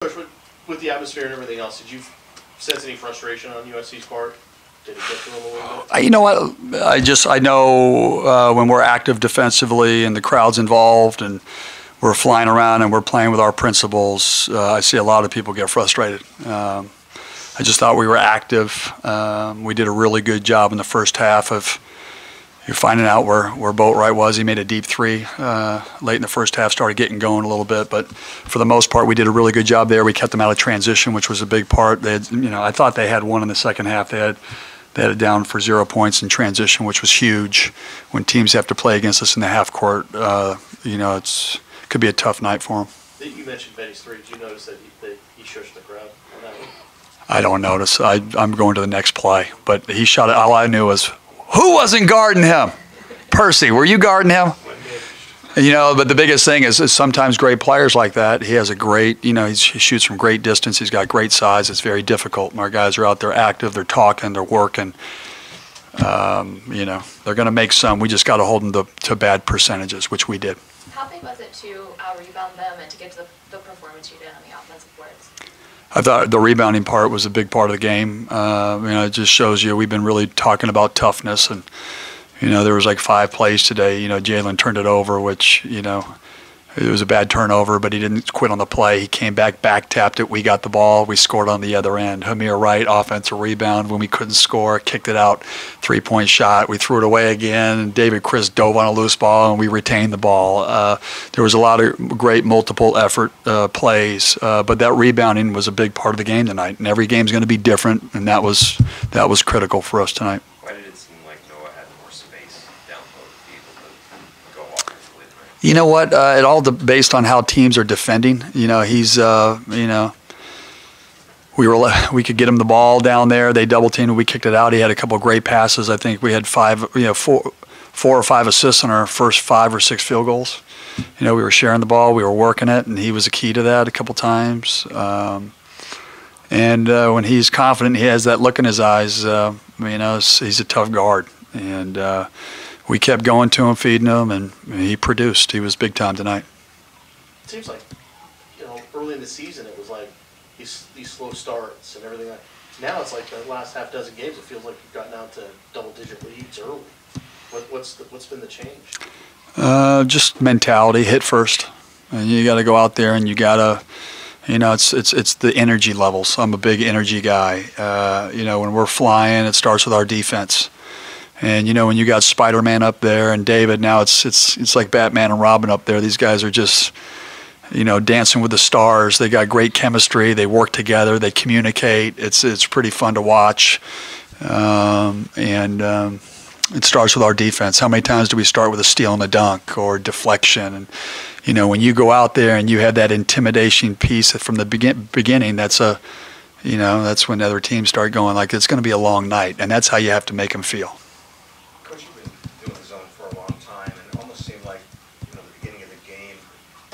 With the atmosphere and everything else, did you sense any frustration on USC's part? Did it get to them a little bit? You know what? I know when we're active defensively and the crowd's involved and we're flying around and we're playing with our principles, I see a lot of people get frustrated. I just thought we were active. We did a really good job in the first half of finding out where Boatwright was. He made a deep three late in the first half, started getting going a little bit, but for the most part, we did a really good job there. We kept them out of transition, which was a big part. They had, I thought they had one in the second half. They had it down for 0 points in transition, which was huge. When teams have to play against us in the half court, it could be a tough night for them. You mentioned Benny's three. Did you notice that he shushed the crowd on that one? I don't notice. I'm going to the next play, but he shot it. All I knew was, who wasn't guarding him? Percy, were you guarding him? But the biggest thing is sometimes great players like that, he has a great, he shoots from great distance. He's got great size. It's very difficult. And our guys are out there active. They're talking. They're working. They're going to make some. We just got to hold them to bad percentages, which we did. How big was it to rebound them and to get to the performance you did on the offensive boards? I thought the rebounding part was a big part of the game. It just shows you we've been really talking about toughness, and there was like 5 plays today. Jalen turned it over, which it was a bad turnover, but he didn't quit on the play. He came back tapped it. We got the ball. We scored on the other end. Hamir Wright, offensive rebound when we couldn't score, kicked it out, 3-point shot. We threw it away again. And David Chris dove on a loose ball, and we retained the ball. There was a lot of great multiple effort plays, but that rebounding was a big part of the game tonight. And every game's going to be different, and that was critical for us tonight. Why did it seem like Noah had more space down low to be able to go offensively? You know what? It all based on how teams are defending. He's we could get him the ball down there. They double teamed. We kicked it out. He had a couple of great passes. I think we had 4 or 5 assists on our first 5 or 6 field goals. We were sharing the ball. We were working it, and he was a key to that a couple times. And when he's confident, he has that look in his eyes. He's a tough guard, and we kept going to him, feeding him, and he produced. He was big time tonight. It seems like, early in the season it was like these slow starts and everything. Now it's like the last half dozen games, it feels like you've gotten out to double-digit leads early. What's been the change? Just mentality. Hit first, and you got to go out there and you got to. It's the energy levels. I'm a big energy guy. When we're flying, it starts with our defense. And when you got Spider-Man up there and David, now it's like Batman and Robin up there. These guys are just, dancing with the stars. They got great chemistry. They work together. They communicate. It's pretty fun to watch. It starts with our defense. How many times do we start with a steal and a dunk or deflection? And when you go out there and you have that intimidation piece from the beginning, that's when other teams start going like it's going to be a long night, and that's how you have to make them feel. Coach, you've been doing zone for a long time, and it almost seemed like, the beginning of the game,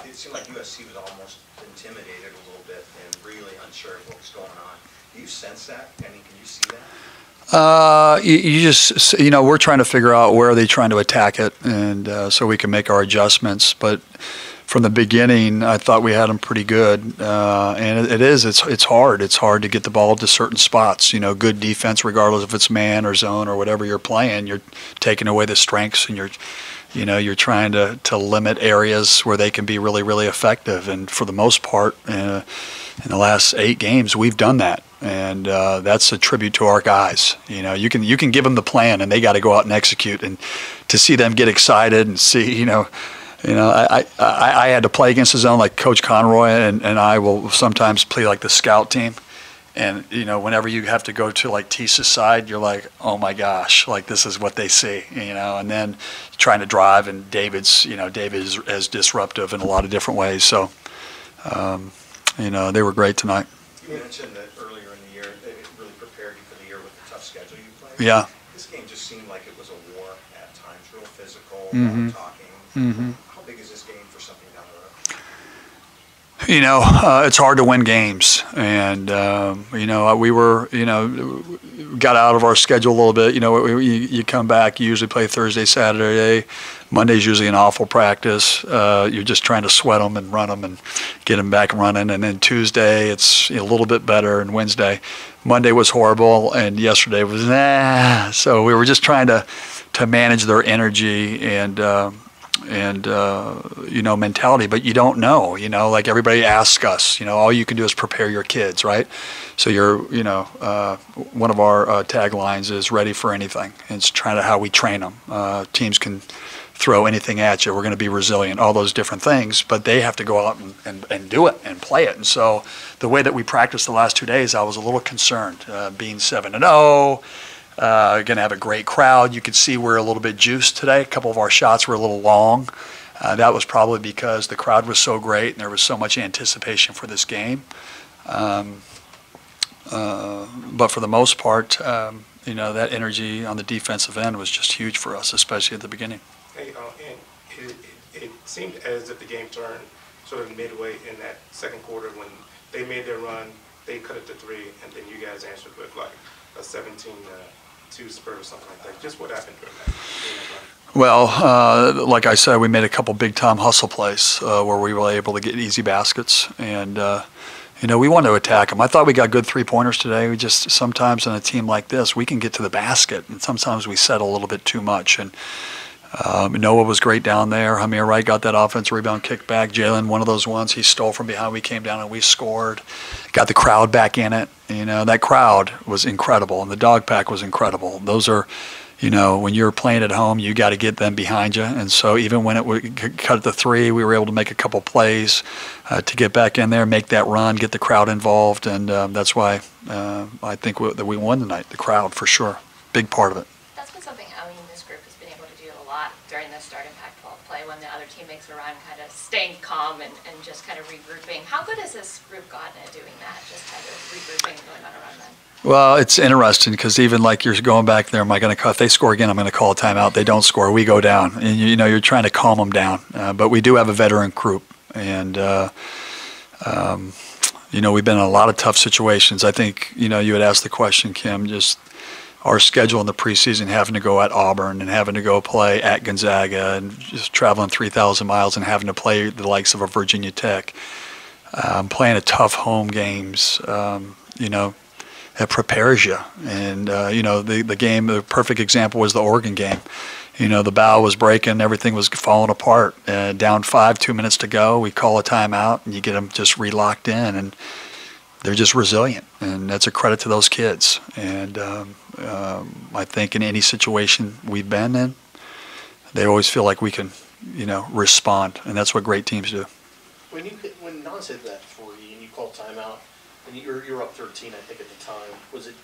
it seemed like USC was almost intimidated a little bit and really unsure of what was going on. Do you sense that? Can you see that? You just, we're trying to figure out where are they trying to attack it, and so we can make our adjustments. But from the beginning, I thought we had them pretty good, and it's hard. It's hard to get the ball to certain spots. Good defense, regardless if it's man or zone or whatever you're playing, you're taking away the strengths, and you're trying to limit areas where they can be really, really effective. And for the most part, in the last 8 games, we've done that. And that's a tribute to our guys. You can give them the plan, and they got to go out and execute. And to see them get excited and see, I had to play against the zone like Coach Conroy, and I will sometimes play like the scout team. And whenever you have to go to like Tisa's side, you're like, oh my gosh, like this is what they see. And then trying to drive, and David is as disruptive in a lot of different ways. So, they were great tonight. You mentioned that earlier in the year, it really prepared you for the year with the tough schedule you played. Yeah. This game just seemed like it was a war at times, real physical, talking. How big is this game for something down the road? It's hard to win games, and we were, got out of our schedule a little bit. You know, you come back, you usually play Thursday, Saturday. Monday's usually an awful practice. You're just trying to sweat them and run them and get them back running. And then Tuesday, it's a little bit better, and Wednesday. Monday was horrible, and yesterday was nah. So we were just trying to manage their energy and you know, mentality, but you don't know, you know, like everybody asks us, you know, all you can do is prepare your kids, right? So you're, you know, one of our taglines is ready for anything. It's trying to how we train them. Teams can throw anything at you. We're going to be resilient, all those different things, but they have to go out and do it and play it. And so the way that we practiced the last 2 days, I was a little concerned, being 7-0, going to have a great crowd. You could see we're a little bit juiced today. A couple of our shots were a little long. That was probably because the crowd was so great and there was so much anticipation for this game. But for the most part, you know, that energy on the defensive end was just huge for us, especially at the beginning. Hey, and it seemed as if the game turned sort of midway in that second quarter when they made their run, they cut it to 3, and then you guys answered with like a 17-2 spurt or something like that. Just what happened during that run? Well, like I said, we made a couple big-time hustle plays where we were able to get easy baskets, and you know, we wanted to attack them. I thought we got good three-pointers today. We just sometimes on a team like this, we can get to the basket, and sometimes we settle a little bit too much. And Noah was great down there. Hamir Wright got that offensive rebound kick back. Jalen, one of those ones, he stole from behind. We came down and we scored. Got the crowd back in it. You know, that crowd was incredible, and the dog pack was incredible. Those are, you know, when you're playing at home, you got to get them behind you. And so even when it cut to 3, we were able to make a couple plays to get back in there, make that run, get the crowd involved. And that's why I think that we won tonight, the crowd, for sure. Big part of it. That's been something, I mean, this group has been able to do a lot during the start of Pac-12 play when the other team makes a run, kind of staying calm and just kind of regrouping. How good has this group gotten at doing that, just kind of regrouping and going on a run then? Well, it's interesting because even like you're going back there, am I going to call? If they score again, I'm going to call a timeout. They don't score, we go down. And, you know, you're trying to calm them down. But we do have a veteran group. And, you know, we've been in a lot of tough situations. I think, you know, you had asked the question, Kim, just our schedule in the preseason, having to go at Auburn and having to go play at Gonzaga and just traveling 3,000 miles and having to play the likes of a Virginia Tech, playing a tough home games, you know, it prepares you. And, you know, the game, the perfect example was the Oregon game. You know, the bow was breaking, everything was falling apart. Down 5, 2 minutes to go, we call a timeout, and you get them just re-locked in, and they're just resilient. And that's a credit to those kids. And I think in any situation we've been in, they always feel like we can, you know, respond. And that's what great teams do. When Nas hit that for you and you called timeout, and you're up 13, I think, at the time. Did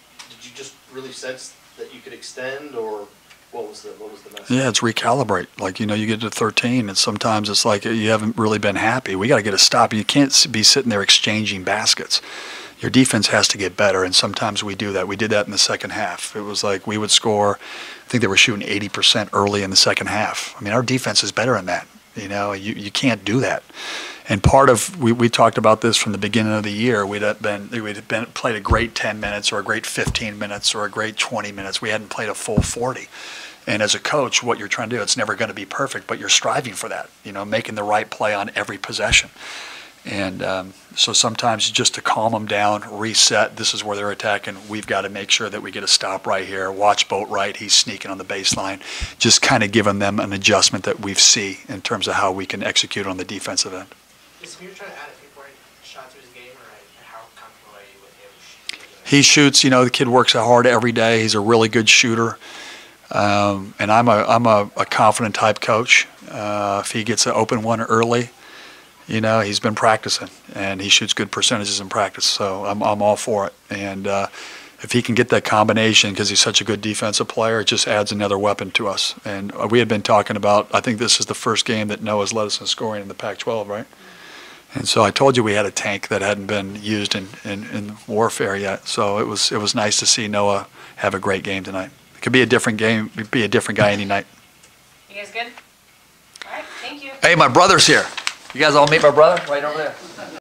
you just really sense that you could extend, or what was the message? Yeah, it's recalibrate. Like, you know, you get to 13, and sometimes it's like you haven't really been happy. We got to get a stop. You can't be sitting there exchanging baskets. Your defense has to get better, and sometimes we do that. We did that in the second half. It was like we would score. I think they were shooting 80% early in the second half. I mean, our defense is better than that. You know, you can't do that. And part of, we talked about this from the beginning of the year. We'd played a great 10 minutes or a great 15 minutes or a great 20 minutes. We hadn't played a full 40. And as a coach, what you're trying to do, it's never going to be perfect, but you're striving for that, you know, making the right play on every possession. And so sometimes just to calm them down, reset, this is where they're attacking, we've got to make sure that we get a stop right here, watch Boat right, he's sneaking on the baseline, just kind of giving them an adjustment that we see in terms of how we can execute on the defensive end. Is Samir trying to add a three-point shot to his game, or how comfortable are you with him? He shoots, you know, the kid works hard every day, he's a really good shooter. And I'm a confident type coach. If he gets an open one early, you know, he's been practicing and he shoots good percentages in practice. So I'm all for it. And if he can get that combination, because he's such a good defensive player, it just adds another weapon to us. And we had been talking about, I think this is the first game that Noah's led us in scoring in the Pac-12, right? And so I told you we had a tank that hadn't been used in warfare yet. So it was nice to see Noah have a great game tonight. It could be a different game, be a different guy any night. You guys good? All right, thank you. Hey, my brother's here. You guys all meet my brother? Right over there.